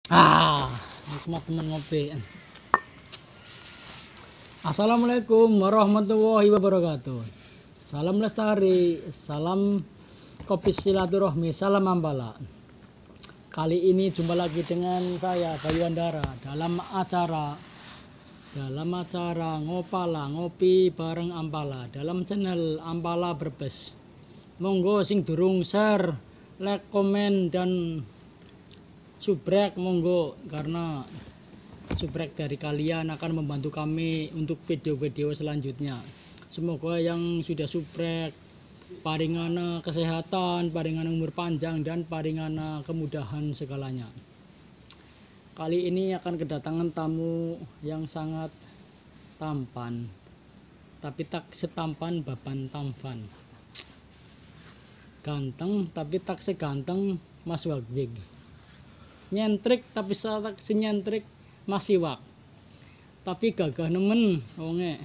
Nikmat teman ngopi. Assalamualaikum warahmatullahi wabarakatuh. Salam lestari, salam kopi silaturahmi, salam ampala. Kali ini jumpa lagi dengan saya Bayu Andara dalam acara ngopala ngopi bareng Ampala dalam channel Ampala Brebes. Monggo sing durung share, like, komen dan subrek monggo, karena subrek dari kalian akan membantu kami untuk video-video selanjutnya. Semoga yang sudah subrek paringana kesehatan, paringana umur panjang, dan paringana kemudahan segalanya. Kali ini akan kedatangan tamu yang sangat tampan, tapi tak setampan Baban Tampan. Ganteng tapi tak seganteng Mas Wagwig. Nyentrik tapi tak senyentrik Mas Iwak. Tapi gagah nemen wonge.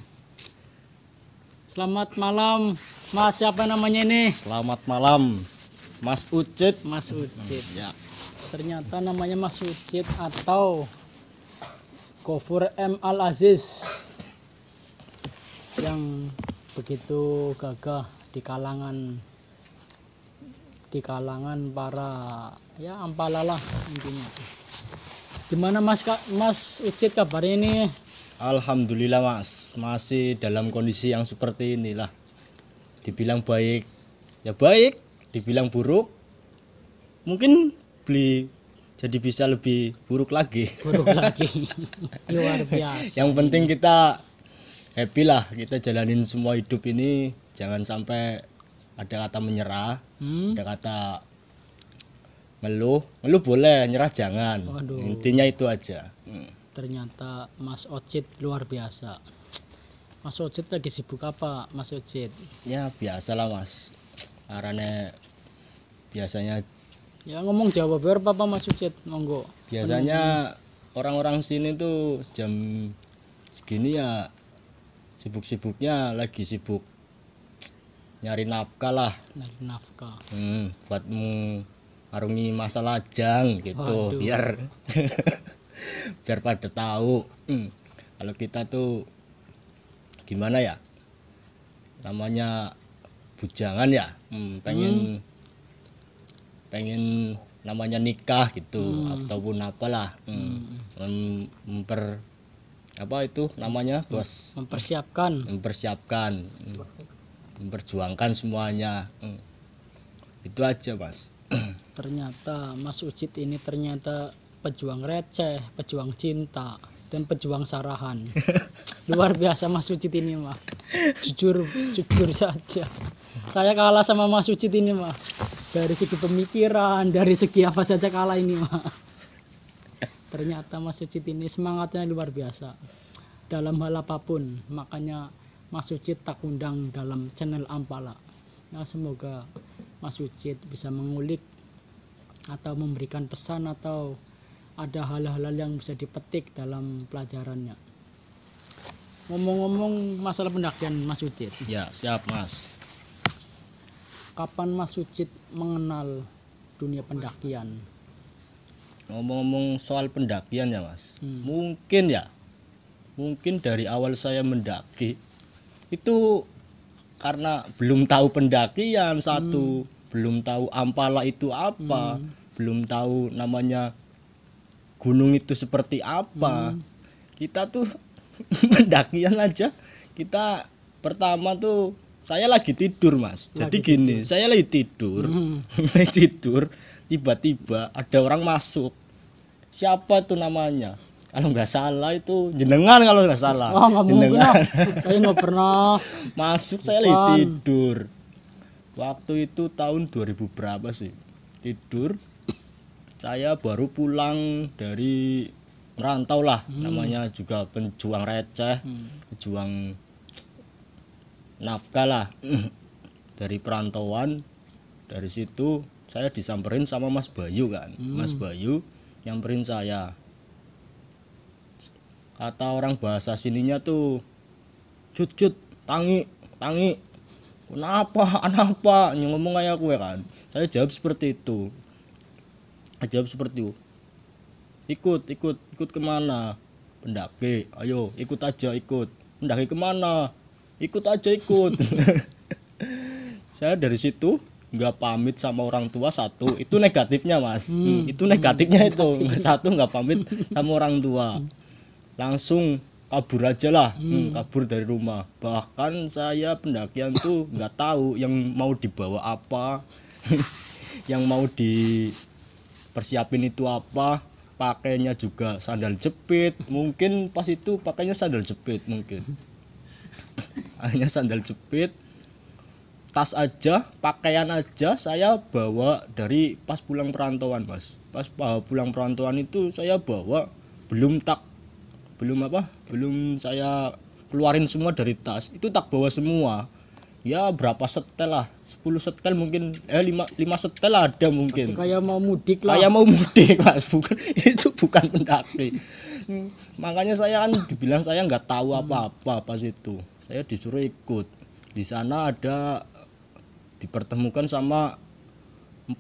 Selamat malam Mas, siapa namanya ini? Selamat malam Mas Ucit. Mas Ucit. Ya. Ternyata namanya Mas Ucit atau Gofur M. Al-Aziz yang begitu gagah di kalangan para ya Ampala lah intinya. Gimana Mas Ucit kabarnya ini? Alhamdulillah Mas, masih dalam kondisi yang seperti inilah. Dibilang baik ya baik, dibilang buruk mungkin jadi bisa lebih buruk lagi. Luar biasa. Yang penting kita happy lah, kita jalanin semua hidup ini, jangan sampai ada kata menyerah, ada kata ngeluh boleh, nyerah jangan. Waduh. Intinya itu aja. Ternyata Mas Ucit luar biasa. Mas Ucit lagi sibuk apa Mas Ucit? Ya biasalah Mas, karena biasanya Ya ngomong Jawa biar apa Mas Ucit, monggo. Biasanya orang-orang sini tuh jam segini ya sibuk-sibuknya lagi sibuk nyari nafkah lah. Nyari nafkah. Buat mengarungi masa lajang gitu. Waduh. biar biar pada tahu kalau kita tuh gimana ya, namanya bujangan ya, pengen namanya nikah gitu, ataupun apalah, apa itu namanya bos, memperjuangkan semuanya, itu aja Mas. Ternyata Mas Ucit ini ternyata pejuang receh, pejuang cinta, dan pejuang sarahan. Luar biasa Mas Ucit ini mah. Jujur saja, saya kalah sama Mas Ucit ini mah. Dari segi pemikiran, dari segi apa saja kalah ini mah. Ternyata Mas Ucit ini semangatnya luar biasa dalam hal apapun. Makanya Mas Ucit tak undang dalam channel Ampala. Nah, semoga Mas Ucit bisa mengulik atau memberikan pesan, atau ada hal-hal yang bisa dipetik dalam pelajarannya. Ngomong-ngomong masalah pendakian Mas Ucit. Ya siap Mas. Kapan Mas Ucit mengenal dunia pendakian? Ngomong-ngomong soal pendakian ya Mas, mungkin dari awal saya mendaki itu karena belum tahu pendakian satu, belum tahu Ampala itu apa, belum tahu namanya gunung itu seperti apa. Kita tuh pendakian aja, kita pertama tuh saya lagi tidur Mas. Jadi gini, saya lagi tidur, tiba-tiba ada orang masuk. Siapa tuh namanya? Kalau nggak salah itu jenengan, kalau nggak salah. Wah, nggak mungkin lah. Saya nggak pernah masuk. Saya lagi tidur. Waktu itu tahun 2000 berapa sih? Tidur. Saya baru pulang dari merantau lah, namanya juga pejuang receh, pejuang nafkah lah. Dari perantauan, dari situ saya disamperin sama Mas Bayu kan. Mas Bayu nyamperin saya. Kata orang bahasa sininya tuh, cut tangi, kenapa ngomong kayak gue kan. Saya jawab seperti itu. ikut kemana? Pendaki. Ayo ikut aja, ikut. Pendaki kemana? Ikut aja, ikut. Saya dari situ nggak pamit sama orang tua, satu itu negatifnya mas. Itu negatifnya itu satu, nggak pamit sama orang tua, langsung kabur aja lah. Kabur dari rumah. Bahkan saya pendakian tuh nggak tahu yang mau dibawa apa, yang mau dipersiapin itu apa. Pakainya juga sandal jepit, mungkin pas itu pakainya sandal jepit, mungkin hanya sandal jepit. Tas aja, pakaian aja saya bawa dari pas pulang perantauan mas. Pas pulang perantauan itu saya bawa, belum saya keluarin semua dari tas, itu tak bawa semua. Ya berapa setel lah, 10 setel mungkin, 5 setel ada mungkin. Kayak mau mudik lah. Kayak mau mudik mas, bukan itu bukan pendaki. Makanya saya kan dibilang saya nggak tahu apa-apa pas itu. Saya disuruh ikut. Di sana ada dipertemukan sama 5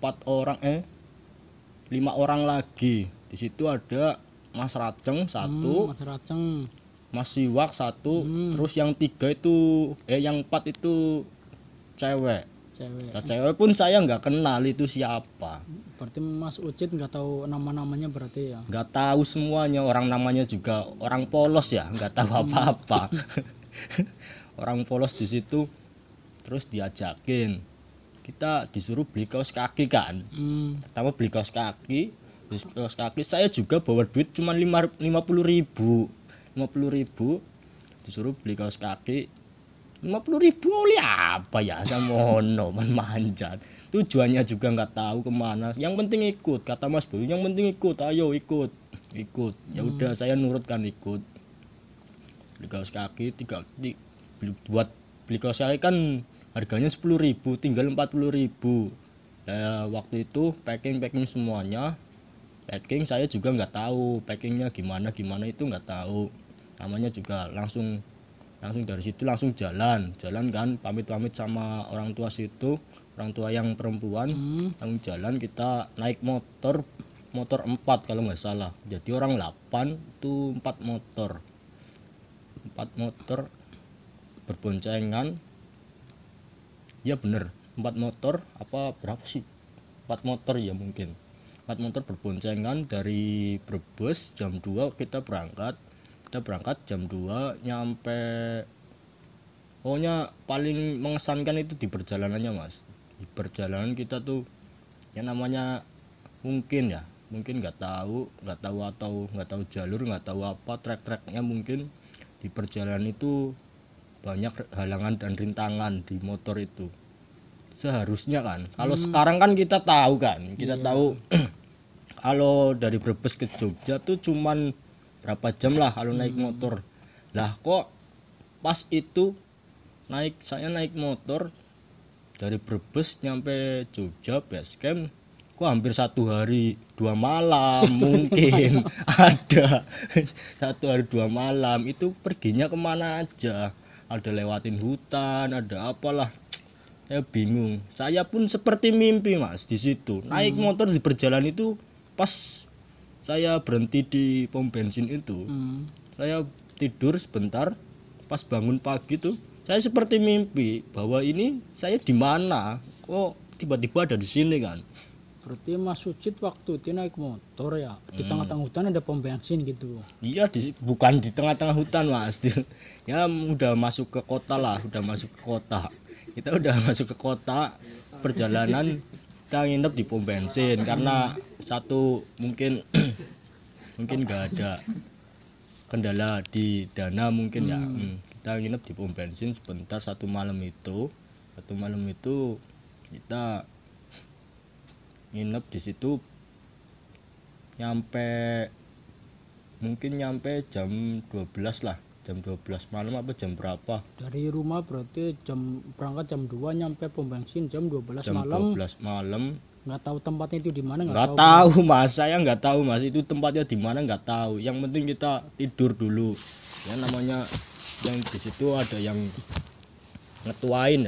orang lagi. Di situ ada Mas Raceng satu, Mas Raceng, Mas Siwak satu, terus yang 3 itu yang 4 itu cewek. Nah, cewek pun saya nggak kenal itu siapa. Berarti Mas Ucit nggak tahu nama-namanya berarti ya? Nggak tahu semuanya, orang namanya juga orang polos ya, nggak tahu apa-apa. Orang polos di situ. Terus diajakin, kita disuruh beli kaos kaki kan. Pertama beli kaos kaki, saya juga bawa duit cuma 50.000. 50.000 disuruh beli kaos kaki. 50.000 oleh apa ya, samono manjat. Tujuannya juga nggak tahu kemana. Yang penting ikut, kata Mas Boy. Yang penting ikut, ayo ikut. Ya udah saya nurut kan, ikut. Beli kaos kaki buat beli kaos kaki kan harganya 10.000, tinggal 40.000. Waktu itu packing semuanya. Packing saya juga nggak tahu packingnya gimana itu nggak tahu. Namanya juga langsung dari situ langsung jalan kan, pamit sama orang tua situ, orang tua yang perempuan. Langsung jalan, kita naik motor 4 kalau nggak salah. Jadi orang 8 itu 4 motor berboncengan. Ya bener, 4 motor apa berapa sih? 4 motor ya mungkin. 4 motor berboncengan dari Brebes jam 2 kita berangkat jam 2 nyampe. Pokoknya paling mengesankan itu di perjalanannya mas. Di perjalanan kita tuh yang namanya mungkin nggak tahu jalur, nggak tahu apa trek-treknya. Mungkin di perjalanan itu banyak halangan dan rintangan di motor itu. Seharusnya kan kalau sekarang kan kita tahu kan, tahu kalau dari Brebes ke Jogja tuh cuman berapa jam lah kalau naik motor. Lah kok pas itu saya naik motor dari Brebes nyampe Jogja base camp, kok hampir 1 hari 2 malam mungkin ada 1 hari 2 malam. Itu perginya kemana aja, ada lewatin hutan, ada apalah, saya bingung. Saya pun seperti mimpi mas di situ. Naik motor di perjalanan itu, pas saya berhenti di pom bensin itu, saya tidur sebentar. Pas bangun pagi tuh saya seperti mimpi bahwa ini saya di mana, kok tiba-tiba ada di sini kan. Berarti Mas Ucit waktu itu naik motor ya, di tengah-tengah hutan ada pom bensin gitu? Iya, bukan di tengah-tengah hutan mas. Ya udah masuk ke kota lah, kita udah masuk ke kota. Perjalanan kita nginep di pom bensin karena satu mungkin nggak ada kendala di dana mungkin ya. Kita nginep di pom bensin sebentar. Satu malam itu kita nginep di situ nyampe jam 12 lah, jam 12 malam apa jam berapa. Dari rumah berarti berangkat jam 2, nyampe pom bensin jam 12 jam malam. 12 malam. Nggak tahu tempatnya itu di mana? Nggak tahu mas, saya nggak tahu mas itu tempatnya di mana, nggak tahu. Yang penting kita tidur dulu ya, namanya yang di situ ada yang ngetuain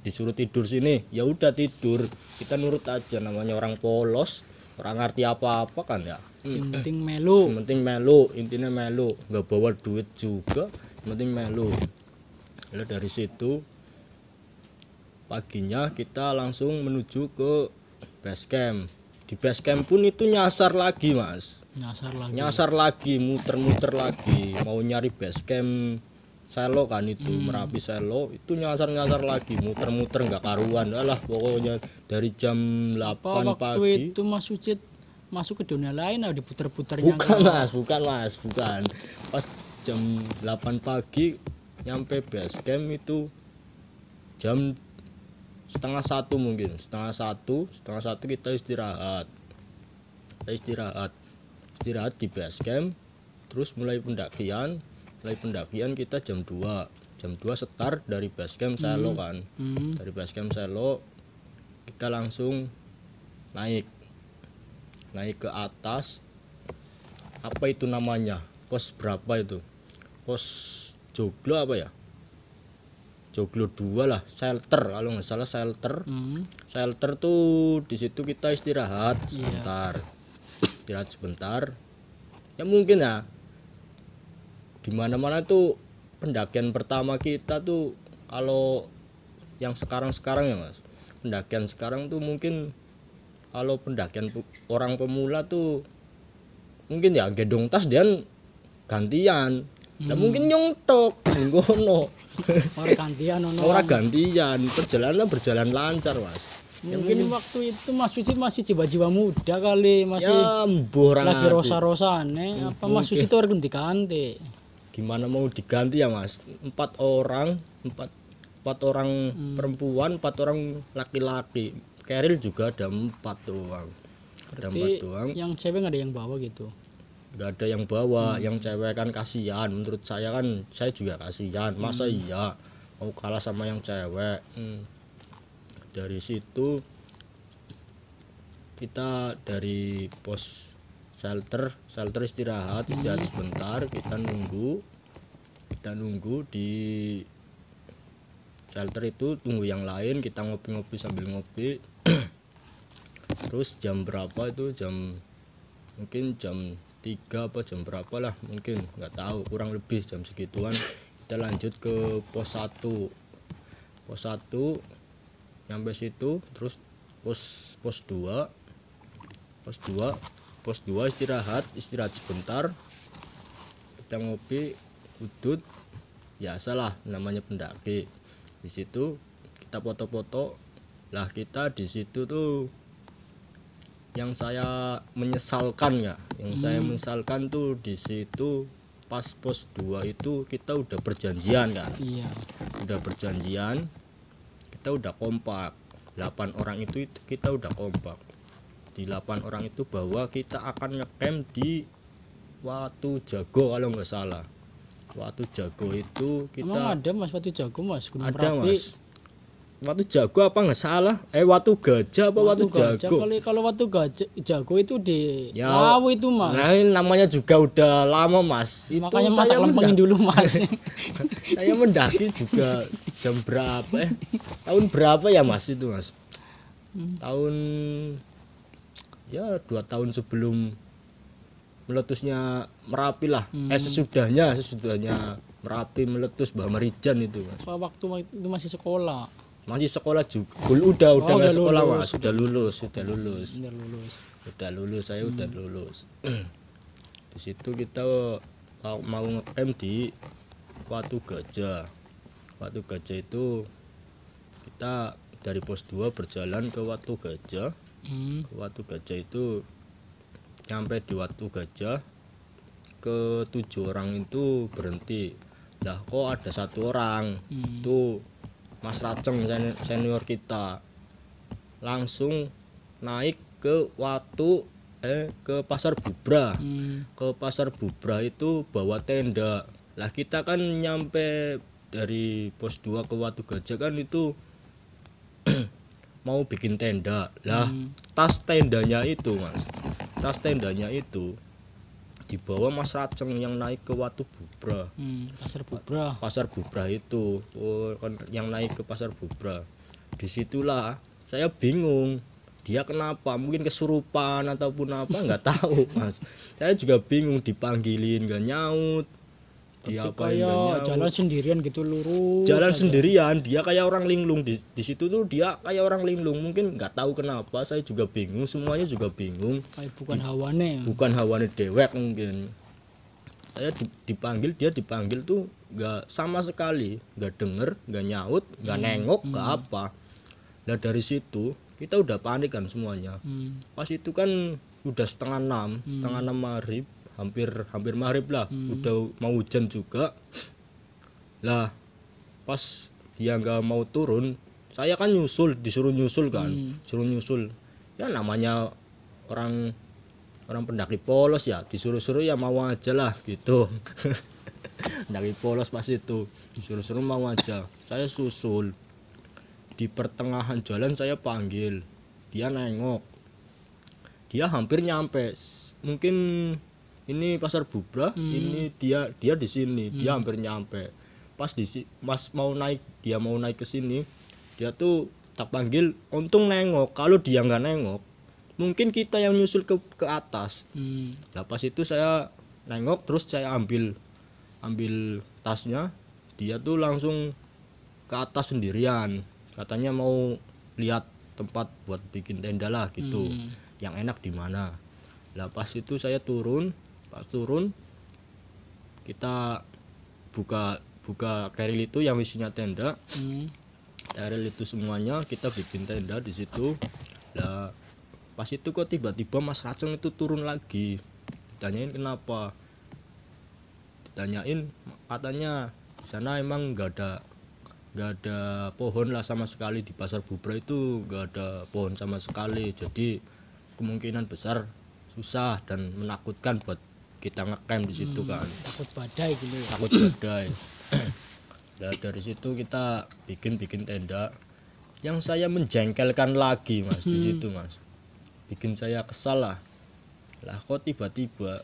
disuruh tidur sini, ya udah tidur. Kita nurut aja, namanya orang polos orang ngerti apa-apa kan ya. Sing penting melu. Yang penting melu, intinya melu, nggak bawa duit juga, yang penting melu. Lalu dari situ paginya kita langsung menuju ke base camp. Di base camp pun itu nyasar lagi mas, nyasar lagi, muter-muter lagi, mau nyari base camp selo kan itu, Merapi selo itu nyasar lagi, muter-muter nggak karuan. Alah pokoknya dari jam 8 waktu pagi. Itu Mas Ucit masuk ke dunia lain, diputer-puternya. Bukan mas, pas jam 8 pagi nyampe base camp itu jam setengah satu mungkin, setengah satu kita istirahat di base camp, terus mulai pendakian kita jam 2 start dari base camp selo kan. Dari base camp selo kita langsung naik ke atas, apa itu namanya, pos berapa itu, pos joglo apa ya, joglo 2 lah, shelter kalau nggak salah, shelter tuh di situ kita istirahat sebentar. Ya mungkin ya di mana-mana tuh pendakian pertama kita tuh, kalau yang sekarang ya mas, pendakian sekarang tuh mungkin kalau pendakian orang pemula tuh mungkin ya gedong tas dan gantian. Nah, mungkin nyontok ngono. Orang gantian, perjalanan berjalan lancar, Mas. Mungkin waktu itu Mas Ucit masih jiwa-jiwa muda kali, masih ya, lagi rosa-rosane. Apa Mas Ucit itu harus diganti? Gimana mau diganti ya, Mas? 4 orang perempuan, 4 orang laki-laki. Keril juga ada 4 doang. Yang cewek nggak ada yang bawa gitu? Nggak ada yang bawa. Yang cewek kan kasihan. Menurut saya kan, saya juga kasihan. Masa iya mau kalah sama yang cewek. Dari situ kita dari pos shelter istirahat sebentar. Kita nunggu di shelter itu, tunggu yang lain, kita ngopi-ngopi sambil ngopi. Terus jam berapa itu, mungkin jam 3 apa jam berapa lah, mungkin nggak tahu, kurang lebih jam segituan kita lanjut ke pos 1. Nyampe situ, terus pos 2 istirahat sebentar, kita ngopi udut, biasalah namanya pendaki. Di situ kita foto-foto lah. Kita di situ tuh yang saya menyesalkan tuh di situ pas pos 2 itu kita udah perjanjian kan. Iya. Udah perjanjian, kita udah kompak. 8 orang itu kita udah kompak. Di 8 orang itu bahwa kita akan ngecamp di Watu Jago kalau nggak salah. Watu Jago itu kita. Emang ada Mas Watu Jago, Mas? Gunung ada Merapi. Mas. Watu Jago apa nggak salah? Watu Gajah apa Watu Jago? Kalau Watu Jago itu di Lawu itu Mas. Nah, namanya juga udah lama Mas. Makanya mata lempengin dulu Mas. Saya mendaki juga jam berapa? Tahun berapa ya Mas itu Mas? Tahun ya 2 tahun sebelum meletusnya Merapi lah. Sesudahnya Merapi meletus Mbah Marijan itu Mas. Waktu itu masih sekolah juga. Udah sekolah lulus. Mas, udah lulus. Saya udah Hmm. lulus. Di situ kita mau ngecamp di Watu Gajah. Watu Gajah itu kita dari pos 2 berjalan ke Watu Gajah. Watu Gajah itu nyampe di Watu Gajah, ke 7 orang itu berhenti. Lah kok ada 1 orang itu Mas Raceng, senior kita, langsung naik ke ke Pasar Bubra. Ke Pasar Bubra itu bawa tenda. Lah kita kan nyampe dari pos 2 ke Watu Gajah kan itu mau bikin tenda. Lah tas tendanya itu Mas, dibawa Mas Raceng yang naik ke Watu Bubra. Pasar Bubra itu yang naik ke Pasar Bubra. Disitulah saya bingung dia kenapa, mungkin kesurupan ataupun apa nggak tahu Mas. Saya juga bingung, dipanggilin nggak nyaut, diapain nggak kayak nyaut. jalan sendirian gitu lurus Jalan aja. sendirian, dia kayak orang linglung di situ tuh, dia kayak orang linglung, mungkin nggak tahu kenapa. Saya juga bingung, semuanya juga bingung, kayak bukan hawane. bukan hawane dewek mungkin. Saya dipanggil, dia dipanggil tuh nggak sama sekali, nggak denger, nggak nyaut, nggak nengok, nggak apa. Nah dari situ kita udah panik kan semuanya. Pas itu kan udah setengah 6 maghrib, hampir maghrib lah, udah mau hujan juga lah. Pas dia nggak mau turun, saya kan disuruh nyusul kan, suruh nyusul. Ya namanya orang pendaki polos ya, disuruh-suruh ya mau aja lah gitu. Pendaki polos pas itu disuruh-suruh mau aja. Saya susul, di pertengahan jalan saya panggil, dia nengok, dia hampir nyampe, mungkin ini Pasar Bubra, ini dia di sini, dia hampir nyampe. Pas mau naik, dia mau naik ke sini, dia tuh tak panggil, untung nengok. Kalau dia nggak nengok, mungkin kita yang nyusul ke atas. Nah pas itu saya nengok, terus saya ambil tasnya, dia tuh langsung ke atas sendirian, katanya mau lihat tempat buat bikin tenda lah gitu, yang enak di mana. Lah pas itu saya turun, kita buka keril itu yang isinya tenda, keril itu semuanya kita bikin tenda di situ. Lah pas itu kok tiba-tiba Mas Raceng itu turun lagi, ditanyain kenapa, ditanyain katanya di sana emang nggak ada pohon lah sama sekali, di Pasar Bubra itu nggak ada pohon sama sekali, jadi kemungkinan besar susah dan menakutkan buat kita ngecamp di situ kan. Takut badai gitu ya. Takut badai. Nah, dari situ kita bikin tenda. Yang saya menjengkelkan lagi Mas di situ Mas, bikin saya kesal lah kok tiba-tiba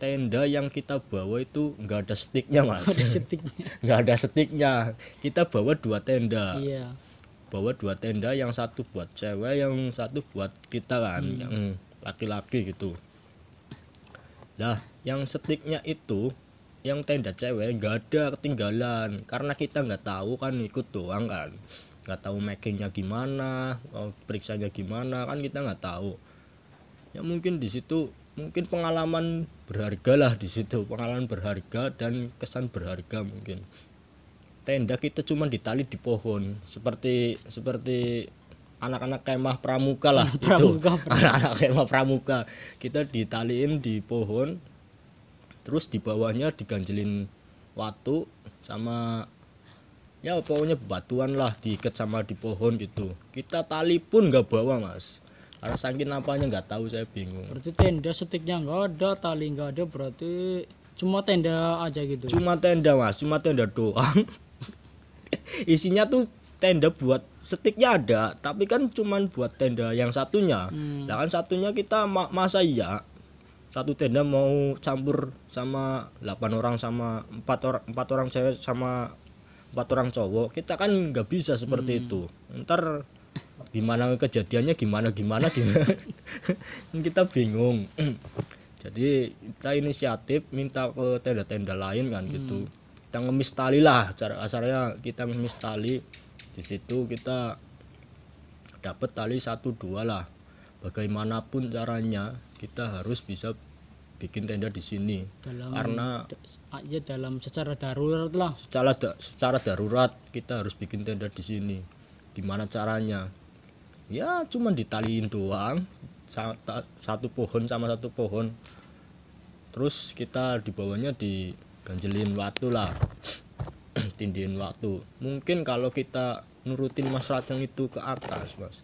tenda yang kita bawa itu nggak ada stiknya Mas. Nggak ada stiknya. Kita bawa 2 tenda. Iya. Bawa 2 tenda, yang satu buat cewek, yang satu buat kita kan, yang laki-laki gitu. Nah yang stiknya itu, yang tenda cewek nggak ada, ketinggalan, karena kita nggak tahu kan, ikut doang kan, nggak tahu makingnya gimana, periksanya gimana kan, kita nggak tahu. Ya mungkin di situ mungkin pengalaman berharga lah di situ, pengalaman berharga dan kesan berharga mungkin. Tenda kita cuma ditali di pohon, seperti anak-anak kemah pramuka lah itu. Anak-anak kemah pramuka, kita ditaliin di pohon, terus di bawahnya diganjelin watu sama ya pokoknya batuan lah, diikat sama di pohon gitu. Kita tali pun nggak bawa Mas, karena saking apanya nggak tahu, saya bingung. Berarti tenda stiknya nggak ada, tali nggak ada, berarti cuma tenda aja gitu. Cuma tenda Mas, cuma tenda doang. Isinya tuh tenda, buat stiknya ada, tapi kan cuman buat tenda yang satunya. Nah kan satunya kita masa iya satu tenda mau campur sama 8 orang sama 4 orang cewek sama 4 orang cowok, kita kan nggak bisa seperti itu. Ntar gimana kejadiannya, gimana kita bingung. Jadi kita inisiatif minta ke tenda-tenda lain kan gitu. Kita ngemis tali lah, cara kasarnya kita ngemis tali. Di situ kita dapat tali 1-2 lah. Bagaimanapun caranya kita harus bisa bikin tenda di sini. Karena ya dalam secara darurat lah. Secara darurat kita harus bikin tenda di sini. Gimana caranya? Ya cuma ditaliin doang, satu pohon sama satu pohon. Terus kita di bawahnya diganjelin watu lah. Tindihin waktu. Mungkin kalau kita nurutin Mas Raceng itu ke atas Mas,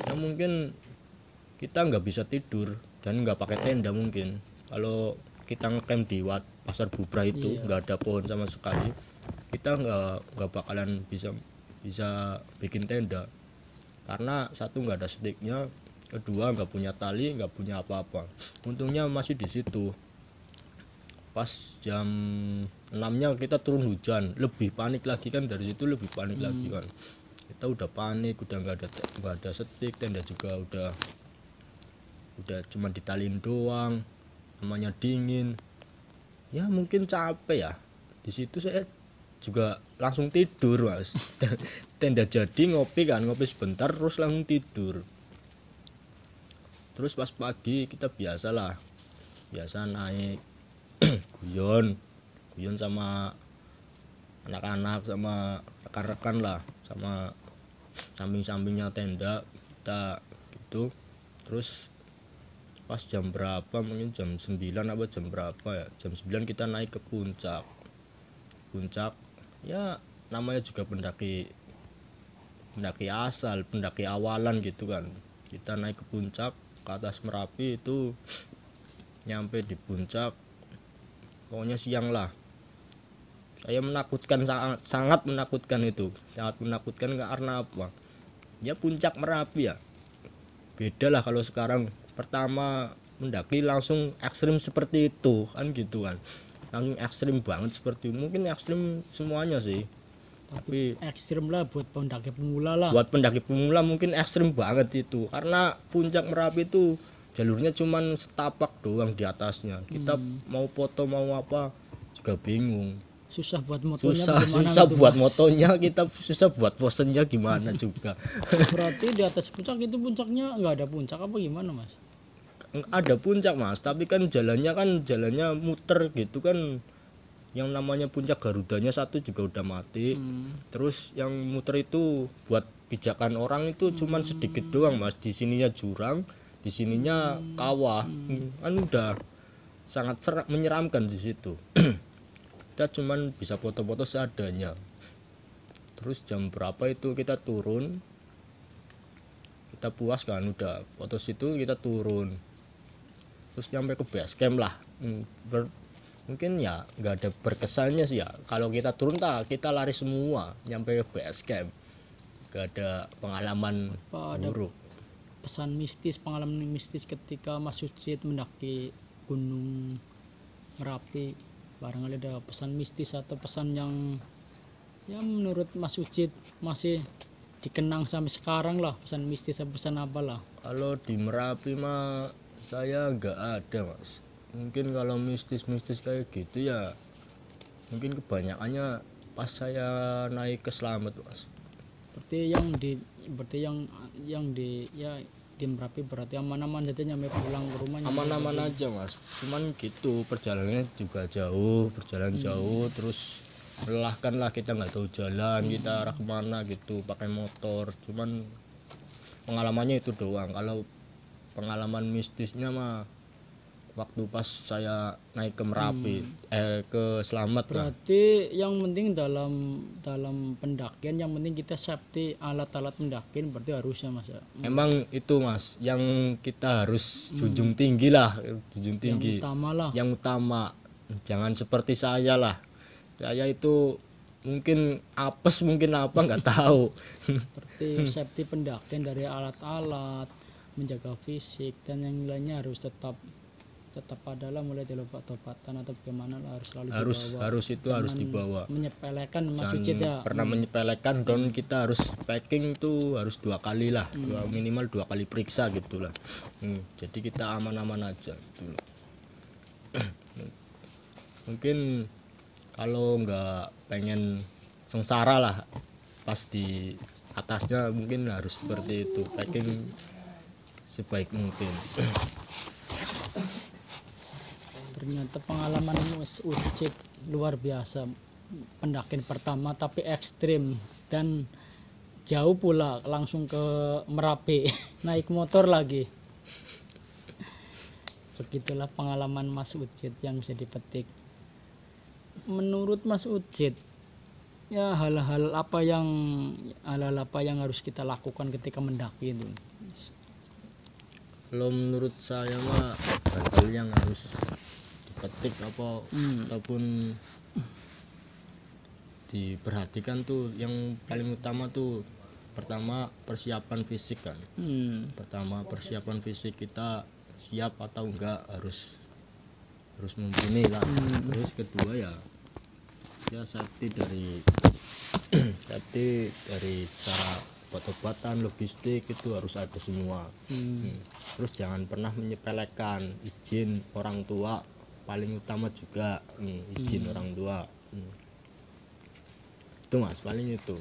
ya mungkin kita nggak bisa tidur dan nggak pakai tenda. Mungkin kalau kita ngecamp di Pasar Bubra itu nggak ada pohon sama sekali, kita nggak bakalan bisa bikin tenda, karena satu nggak ada stiknya, kedua nggak punya tali, nggak punya apa-apa. Untungnya masih di situ. Pas jam 6-nya kita turun hujan, lebih panik lagi kan, dari situ lebih panik lagi kan. kita udah panik, udah nggak ada setik, tenda juga udah cuma ditalin doang, namanya dingin ya, mungkin capek ya. Di situ saya juga langsung tidur mas. Tenda jadi, ngopi sebentar terus langsung tidur. Terus pas pagi kita biasa naik guyon sama anak-anak, sama rekan-rekan lah, sama samping-sampingnya tenda kita gitu. Terus pas jam berapa, mungkin jam 9 apa jam berapa ya, jam 9 kita naik ke puncak ya, namanya juga pendaki asal, pendaki awalan gitu kan. Kita naik ke puncak, ke atas Merapi itu, nyampe di puncak pokoknya siang lah. Saya menakutkan, sangat menakutkan itu, sangat menakutkan karena apa ya, puncak Merapi ya beda lah kalau sekarang. Pertama mendaki langsung ekstrim seperti itu kan, gitu kan, langsung ekstrim banget seperti itu. Mungkin ekstrim semuanya sih, tapi ekstrim lah buat pendaki pemula lah. Buat pendaki pemula mungkin ekstrim banget itu, karena puncak Merapi itu jalurnya cuman setapak doang di atasnya. Kita mau foto mau apa juga bingung. Susah buat motonya, susah buat motonya, kita susah buat posenya gimana juga. Berarti di atas puncak itu, puncaknya nggak ada puncak apa gimana mas? Ada puncak mas, tapi kan jalannya muter gitu kan. Yang namanya puncak Garudanya satu juga udah mati. Terus yang muter itu buat pijakan orang itu cuman sedikit doang mas. Di sininya jurang, di sininya kawah, kan udah sangat menyeramkan di situ. Kita cuman bisa foto-foto seadanya. Terus jam berapa itu kita turun, kita puas kan, udah foto situ kita turun, terus nyampe ke base camp lah. Mungkin ya nggak ada berkesannya sih ya, kalau kita turun kita lari semua nyampe ke base camp, nggak ada pengalaman buruk. Pengalaman mistis ketika Mas Ucit mendaki Gunung Merapi, barangkali ada pesan mistis atau pesan yang ya menurut Mas Ucit masih dikenang sampai sekarang lah, pesan mistis atau pesan apa lah? Kalau di Merapi mah saya nggak ada mas. Mungkin kalau mistis kayak gitu ya mungkin kebanyakannya pas saya naik ke Slamet mas. Berarti yang di Merapi berarti aman-aman saja, nyampe pulang ke rumah aman-aman aja mas. Cuman gitu, perjalanannya juga jauh, jauh, terus melelahkan lah, kita nggak tahu jalan, kita arah kemana gitu, pakai motor. Cuman pengalamannya itu doang. Kalau pengalaman mistisnya mah waktu pas saya naik ke Merapi, ke Slamet. Berarti yang penting dalam pendakian, yang penting kita safety, alat-alat pendakian berarti harusnya mas. Emang itu mas yang kita harus junjung tinggi lah, yang utama. Jangan seperti saya lah, saya itu mungkin apes, mungkin apa nggak tahu. Seperti safety pendakian dari alat-alat, menjaga fisik dan yang lainnya harus tetap adalah, mulai dari obat-obatan atau bagaimana harus dibawa. Menyepelekan Mas Ucit ya. Pernah menyepelekan, dan kita harus packing tuh harus 2 kali lah, minimal 2 kali periksa gitulah. Jadi kita aman-aman aja gitu. Mungkin kalau nggak pengen sengsara lah pas di atasnya, mungkin harus seperti itu, packing sebaik mungkin. Ternyata pengalaman Mas Ucit luar biasa, pendakian pertama tapi ekstrim dan jauh pula, langsung ke Merapi naik motor lagi. Begitulah pengalaman Mas Ucit yang bisa dipetik. Menurut Mas Ucit ya, hal-hal apa yang harus kita lakukan ketika mendaki itu? Kalau menurut saya mah hal yang harus dipetik ataupun diperhatikan tuh, yang paling utama tuh pertama persiapan fisik kan. Pertama persiapan fisik, kita siap atau enggak, harus mumpuni lah. Terus kedua ya safety dari Jadi dari cara obat-obatan, logistik itu harus ada semua. Terus jangan pernah menyepelekan izin orang tua, paling utama juga izin orang tua. Itu Mas, paling itu.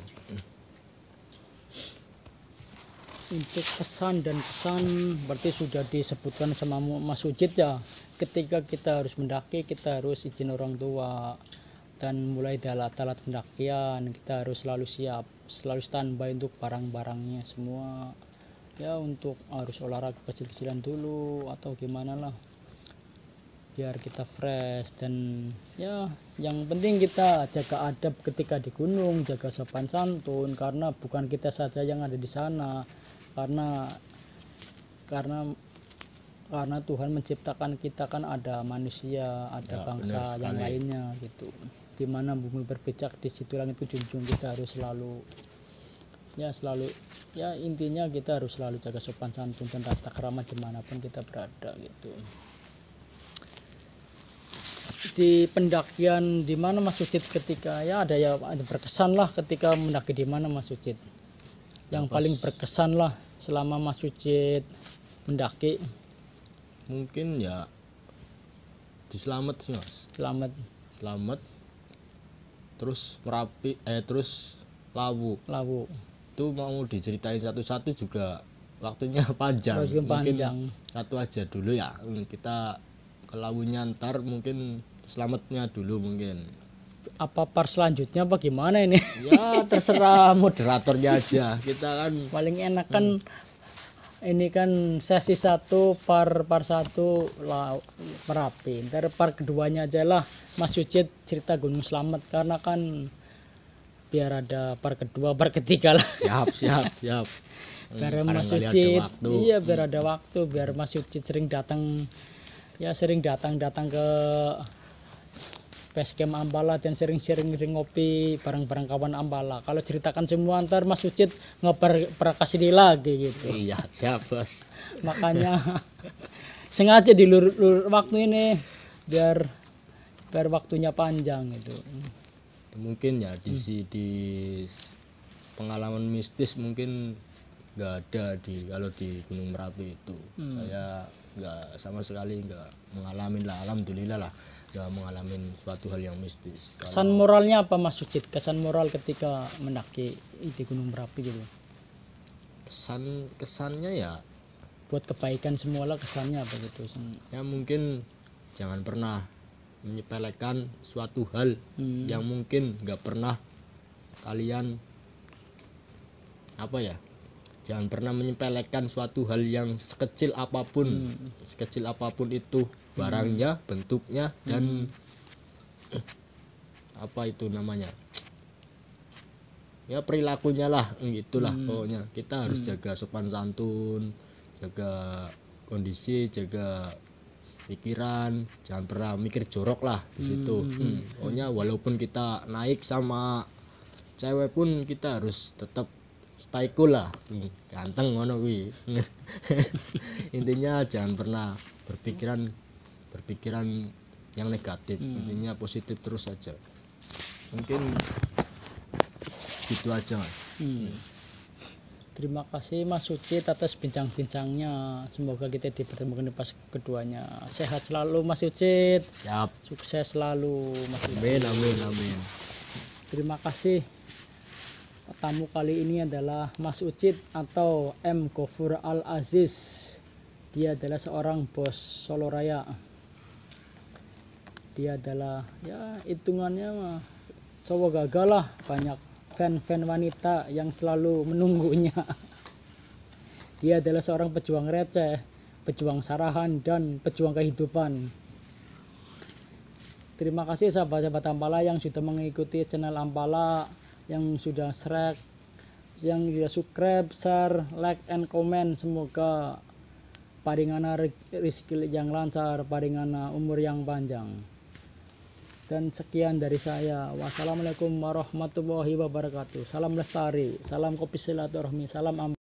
Untuk kesan dan kesan berarti sudah disebutkan sama Mas Ucit ya. Ketika kita harus mendaki, kita harus izin orang tua, dan mulai dari alat-alat pendakian kita harus selalu siap, selalu standby untuk barang-barangnya semua ya, untuk harus olahraga kecil-kecilan dulu atau gimana lah biar kita fresh. Dan ya yang penting kita jaga adab ketika di gunung, jaga sopan santun, karena bukan kita saja yang ada di sana, karena Tuhan menciptakan kita kan ada manusia, ada Ya, bangsa yang lainnya gitu. Dimana bumi berpijak di situ langit junjung, kita harus selalu ya intinya kita harus selalu jaga sopan santun dan tata krama dimanapun kita berada gitu. Di pendakian di mana Mas Ucit ketika ada berkesan lah ketika mendaki di mana Mas Ucit? Yang paling berkesan lah selama Mas Ucit mendaki. Mungkin ya di Slamet sih Mas. Slamet. Terus Merapi, terus Lawu. Itu mau diceritain satu-satu juga waktunya panjang. Mungkin satu aja dulu ya. Kita ke Lawunya ntar, mungkin Slametnya dulu mungkin. Apa part selanjutnya apa gimana ini? Ya terserah moderatornya aja. Kita kan paling enak kan ini kan sesi 1 part 1 Merapi. Ntar part keduanya aja lah Mas Ucit cerita Gunung Slamet, karena kan biar ada part kedua, part ketiga lah. Siap. Biar Mas Ucit biar ada waktu, biar Mas Ucit sering datang ke base camp Ambala dan sering-sering ngopi bareng-bareng kawan Ambala. Kalau ceritakan semua ntar Mas Ucit ngoper kasih lagi gitu. Iya, siap Bos. Makanya sengaja dilur waktu ini biar waktunya panjang gitu. Mungkin ya di pengalaman mistis mungkin nggak ada kalau di Gunung Merapi itu. Saya nggak sama sekali nggak mengalami lah, alhamdulillah lah, nggak mengalami suatu hal yang mistis. Kesan moralnya apa Mas Ucit? Kesan moral ketika mendaki di Gunung Merapi gitu? Kesannya ya buat kebaikan semualah, kesannya apa gitu? Ya mungkin jangan pernah menyepelekan suatu hal yang mungkin nggak pernah kalian jangan pernah menyepelekan suatu hal yang sekecil apapun itu barangnya, bentuknya, dan apa itu namanya ya, perilakunya lah, gitulah. Pokoknya kita harus jaga sopan santun, jaga kondisi, jaga pikiran, jangan pernah mikir jorok lah di situ. Pokoknya walaupun kita naik sama cewek pun kita harus tetap stay cool lah, ganteng ngono kuwi. Intinya jangan pernah berpikiran yang negatif, intinya positif terus saja. Mungkin gitu aja Mas. Terima kasih Mas Ucit atas bincang-bincangnya. Semoga kita dipertemukan di pas keduanya. Sehat selalu Mas Ucit. Siap. Sukses selalu Mas Ucit. Amin. Terima kasih. Tamu kali ini adalah Mas Ucit atau M. Ghafur Al Aziz. Dia adalah seorang bos Solo Raya. Dia adalah ya hitungannya mah cowok gagal lah, banyak fan wanita yang selalu menunggunya. Dia adalah seorang pejuang receh, pejuang sarahan, dan pejuang kehidupan. Terima kasih sahabat-sahabat Ampala yang sudah mengikuti channel Ampala, yang sudah subscribe, share, like, and comment. Semoga paringana rezeki yang lancar, paringana umur yang panjang. Dan sekian dari saya. Wassalamualaikum warahmatullahi wabarakatuh. Salam lestari, salam kopi silaturahmi, salam